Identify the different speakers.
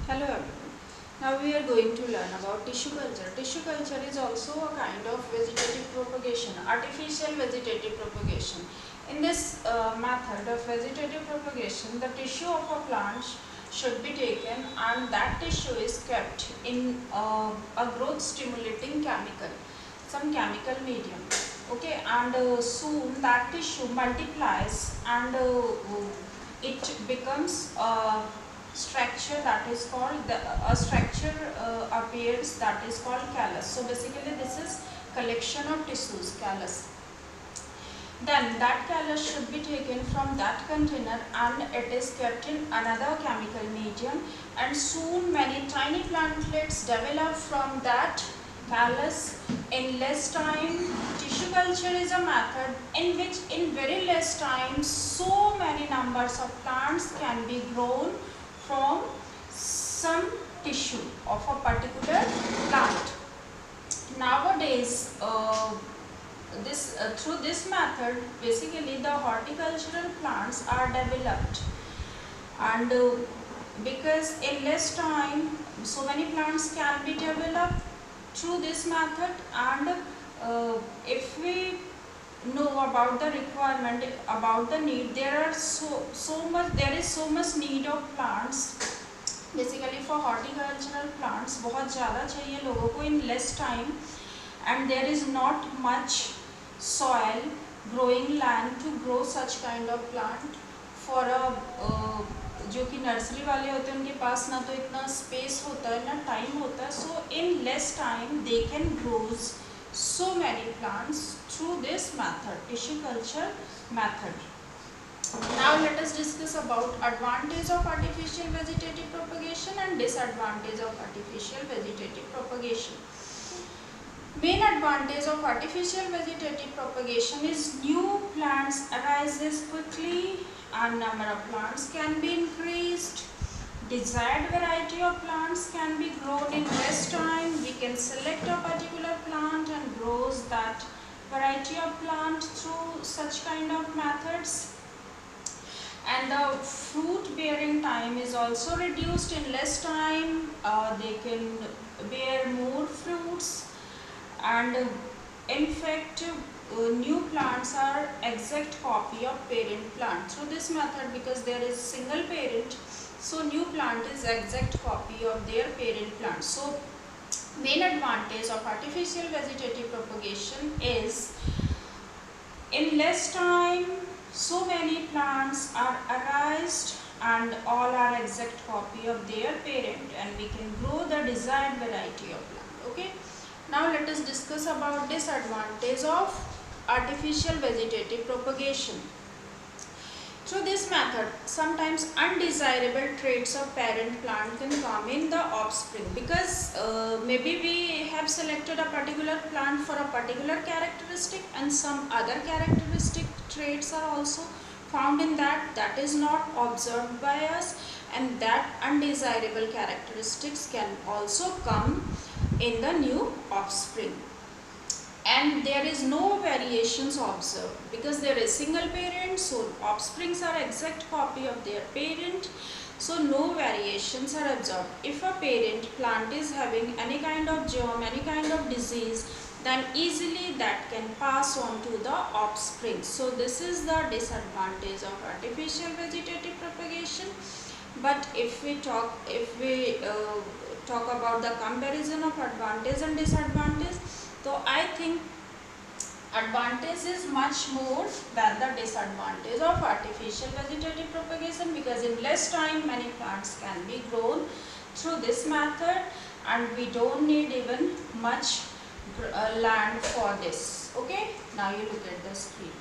Speaker 1: Hello everyone. Now we are going to learn about tissue culture. Tissue culture is also a kind of vegetative propagation, artificial vegetative propagation. In this method of vegetative propagation, the tissue of a plant should be taken and that tissue is kept in a growth stimulating chemical, some chemical medium. Okay, and soon that tissue multiplies and it becomes structure that is called a structure appears that is called callus. So basically this is collection of tissues, callus. Then that callus should be taken from that container and it is kept in another chemical medium, and soon many tiny plantlets develop from that callus in less time. Tissue culture is a method in which in very less time so many numbers of plants can be grown from some tissue of a particular plant. Nowadays, through this method, basically the horticultural plants are developed, and because in less time, so many plants can be developed through this method, and if we know about the requirement, about the need, there is so much need of plants. Basically for horticultural plants बहुत ज़्यादा चाहिए लोगों को in less time, and there is not much soil growing land to grow such kind of plant for जो कि nursery वाले होते हैं उनके पास ना तो इतना स्पेस होता है ना टाइम होता है. So in less time they can grows so many plants through this method, tissue culture method. Now let us discuss about advantage of artificial vegetative propagation and disadvantage of artificial vegetative propagation. Main advantage of artificial vegetative propagation is new plants arises quickly and number of plants can be increased. Desired variety of plants can be grown in less time. We can select a particular plant and grows that variety of plant through such kind of methods. And the fruit bearing time is also reduced in less time. They can bear more fruits, and in fact new plants are exact copy of parent plant through this method, because there is single parent. So new plant is exact copy of their parent plant. So main advantage of artificial vegetative propagation is in less time so many plants are arised and all are exact copy of their parent, and we can grow the desired variety of plant. Okay, now let us discuss about disadvantage of artificial vegetative propagation. Through this method, sometimes undesirable traits of parent plant can come in the offspring, because maybe we have selected a particular plant for a particular characteristic and some other characteristic traits are also found in that is not observed by us, and that undesirable characteristics can also come in the new offspring. And there is no variations observed because there is single parent, so offsprings are exact copy of their parent, so no variations are observed. If a parent plant is having any kind of germ, any kind of disease, then easily that can pass on to the offspring. So this is the disadvantage of artificial vegetative propagation. But if we talk about the comparison of advantage and disadvantage, so I think advantage is much more than the disadvantage of artificial vegetative propagation, because in less time many plants can be grown through this method, and we don't need even much land for this. Okay, now you look at the screen.